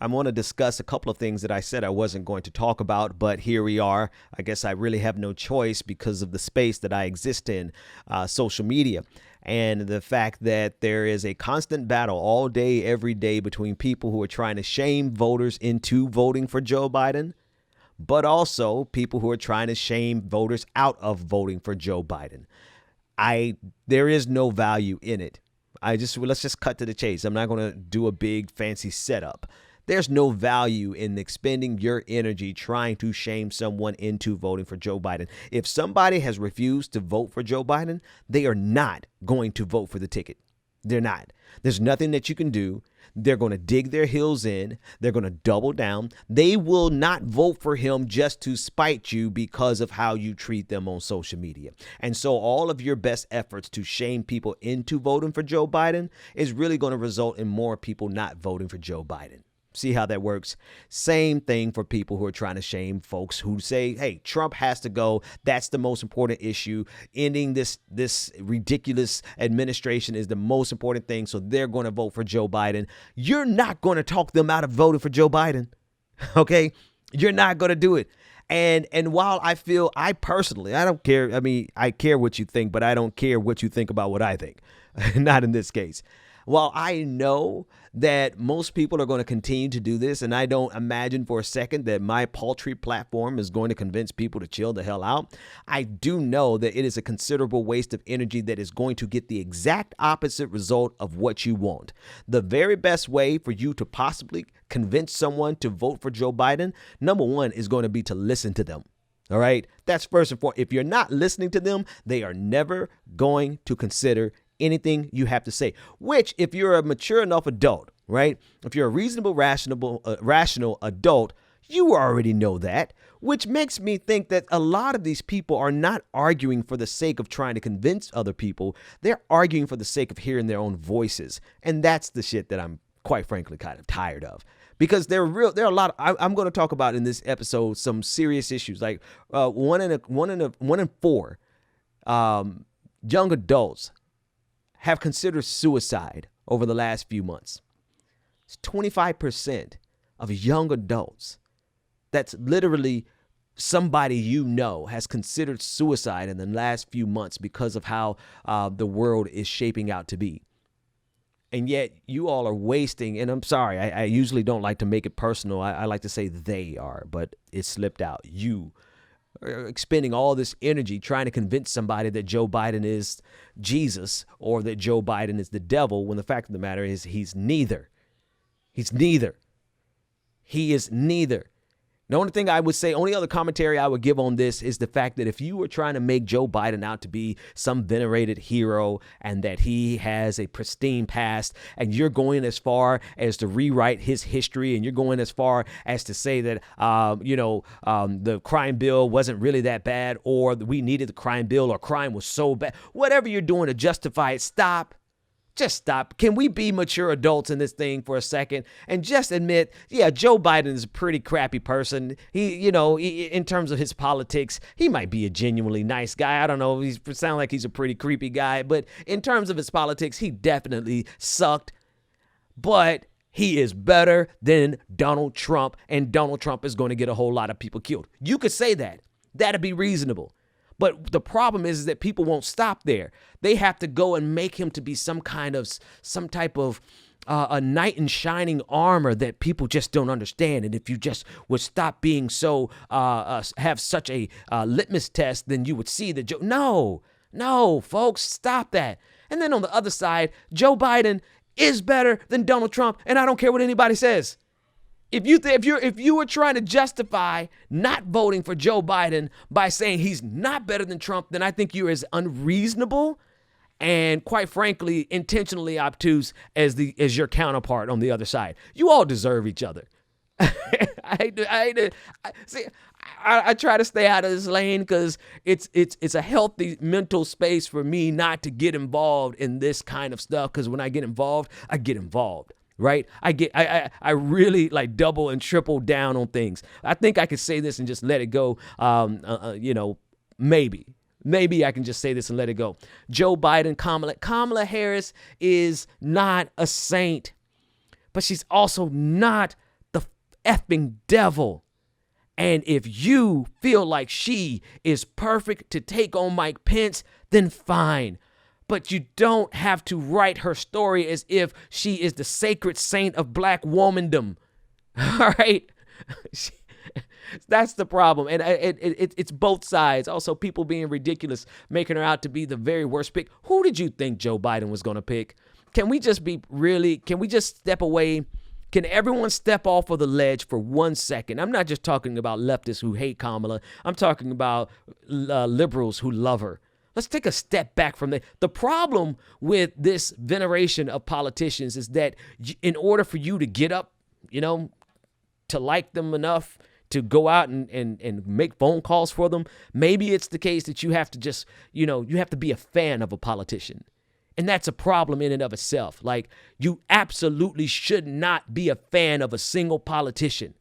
I want to discuss a couple of things that I said I wasn't going to talk about, but here we are. I guess I really have no choice because of the space that I exist in, social media, and the fact that there is a constant battle all day, every day between people who are trying to shame voters into voting for Joe Biden, but also people who are trying to shame voters out of voting for Joe Biden. There is no value in it. Let's just cut to the chase. I'm not going to do a big fancy setup. There's no value in expending your energy trying to shame someone into voting for Joe Biden. If somebody has refused to vote for Joe Biden, they are not going to vote for the ticket. They're not. There's nothing that you can do. They're going to dig their heels in. They're going to double down. They will not vote for him just to spite you because of how you treat them on social media. And so all of your best efforts to shame people into voting for Joe Biden is really going to result in more people not voting for Joe Biden. See how that works? Same thing for people who are trying to shame folks who say, hey, Trump has to go. That's the most important issue. Ending this ridiculous administration is the most important thing. So they're going to vote for Joe Biden. You're not going to talk them out of voting for Joe Biden. OK, you're not going to do it. And while I personally, I don't care. I mean, I care what you think, but I don't care what you think about what I think. Not in this case. While I know that most people are going to continue to do this, and I don't imagine for a second that my paltry platform is going to convince people to chill the hell out, I do know that it is a considerable waste of energy that is going to get the exact opposite result of what you want. The very best way for you to possibly convince someone to vote for Joe Biden, number one, is going to be to listen to them. All right. That's first and foremost. If you're not listening to them, they are never going to consider anything you have to say, which if you're a mature enough adult, right? If you're a reasonable, rational adult, you already know that, which makes me think that a lot of these people are not arguing for the sake of trying to convince other people. They're arguing for the sake of hearing their own voices. And that's the shit that I'm quite frankly kind of tired of. Because there are a lot. I'm going to talk about in this episode some serious issues, like one in four young adults have considered suicide over the last few months. It's 25% of young adults. That's literally somebody you know has considered suicide in the last few months because of how the world is shaping out to be. And yet you all are wasting, and I'm sorry, I usually don't like to make it personal. I like to say they are, but it slipped out. You are expending all this energy trying to convince somebody that Joe Biden is Jesus or that Joe Biden is the devil, when the fact of the matter is he's neither. He's neither. He is neither. The only thing I would say, only other commentary I would give on this is the fact that if you were trying to make Joe Biden out to be some venerated hero and that he has a pristine past, and you're going as far as to rewrite his history, and you're going as far as to say that, the crime bill wasn't really that bad, or we needed the crime bill, or crime was so bad, whatever you're doing to justify it, stop. Just stop. Can we be mature adults in this thing for a second and just admit, yeah, Joe Biden is a pretty crappy person. He, in terms of his politics, he might be a genuinely nice guy. I don't know. He sounds like he's a pretty creepy guy. But in terms of his politics, he definitely sucked. But he is better than Donald Trump. And Donald Trump is going to get a whole lot of people killed. You could say that. That'd be reasonable. But the problem is that people won't stop there. They have to go and make him to be some type of a knight in shining armor that people just don't understand. And if you just would stop being so, have such a litmus test, then you would see that no, folks, stop that. And then on the other side, Joe Biden is better than Donald Trump. And I don't care what anybody says. If you were trying to justify not voting for Joe Biden by saying he's not better than Trump, then I think you're as unreasonable and, quite frankly, intentionally obtuse as your counterpart on the other side. You all deserve each other. I try to stay out of this lane because it's a healthy mental space for me not to get involved in this kind of stuff. Because when I get involved, I get involved. Right? I really like double and triple down on things. I think I could say this and just let it go. Maybe I can just say this and let it go. Joe Biden, Kamala Harris is not a saint, but she's also not the effing devil. And if you feel like she is perfect to take on Mike Pence, then fine. But you don't have to write her story as if she is the sacred saint of black womandom. All right? That's the problem. And it's both sides. Also, people being ridiculous, making her out to be the very worst pick. Who did you think Joe Biden was going to pick? Can we just step away? Can everyone step off of the ledge for 1 second? I'm not just talking about leftists who hate Kamala. I'm talking about liberals who love her. Let's take a step back from that. The problem with this veneration of politicians is that in order for you to get up, to like them enough to go out and make phone calls for them, maybe it's the case that you have to just, you have to be a fan of a politician. And that's a problem in and of itself. Like, you absolutely should not be a fan of a single politician.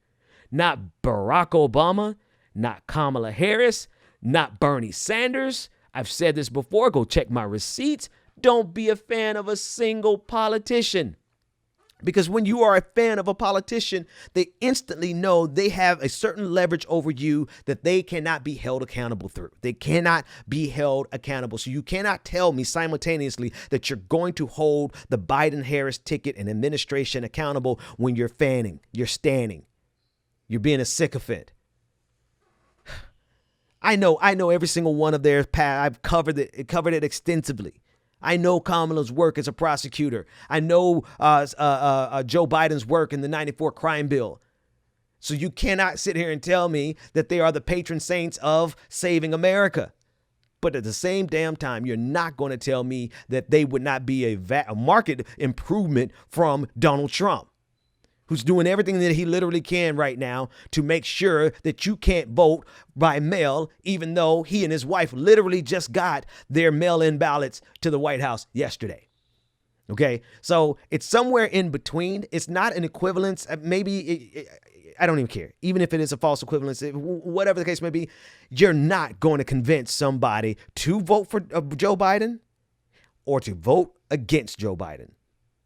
Not Barack Obama, not Kamala Harris, not Bernie Sanders. I've said this before. Go check my receipts. Don't be a fan of a single politician. Because when you are a fan of a politician, they instantly know they have a certain leverage over you that they cannot be held accountable through. They cannot be held accountable. So you cannot tell me simultaneously that you're going to hold the Biden-Harris ticket and administration accountable when you're fanning, you're standing, you're being a sycophant. I know every single one of their path. I've covered it extensively. I know Kamala's work as a prosecutor. I know Joe Biden's work in the 94 crime bill. So you cannot sit here and tell me that they are the patron saints of saving America. But at the same damn time, you're not going to tell me that they would not be a market improvement from Donald Trump, who's doing everything that he literally can right now to make sure that you can't vote by mail, even though he and his wife literally just got their mail-in ballots to the White House yesterday. Okay, so it's somewhere in between. It's not an equivalence. I don't even care. Even if it is a false equivalence, whatever the case may be, you're not going to convince somebody to vote for Joe Biden or to vote against Joe Biden.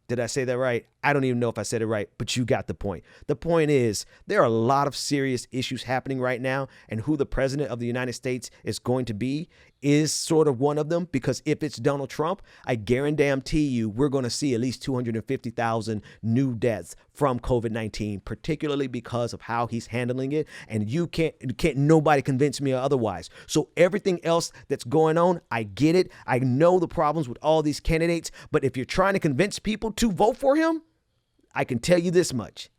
Did I say that right? I don't even know if I said it right, but you got the point. The point is, there are a lot of serious issues happening right now, and who the president of the United States is going to be is sort of one of them, because if it's Donald Trump, I guarantee you we're going to see at least 250,000 new deaths from COVID-19, particularly because of how he's handling it, and you can't nobody convince me otherwise. So everything else that's going on, I get it. I know the problems with all these candidates, but if you're trying to convince people to vote for him, I can tell you this much.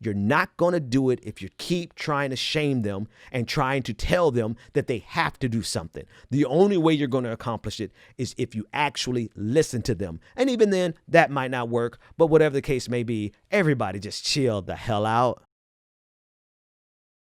You're not going to do it if you keep trying to shame them and trying to tell them that they have to do something. The only way you're going to accomplish it is if you actually listen to them. And even then, that might not work. But whatever the case may be, everybody just chill the hell out.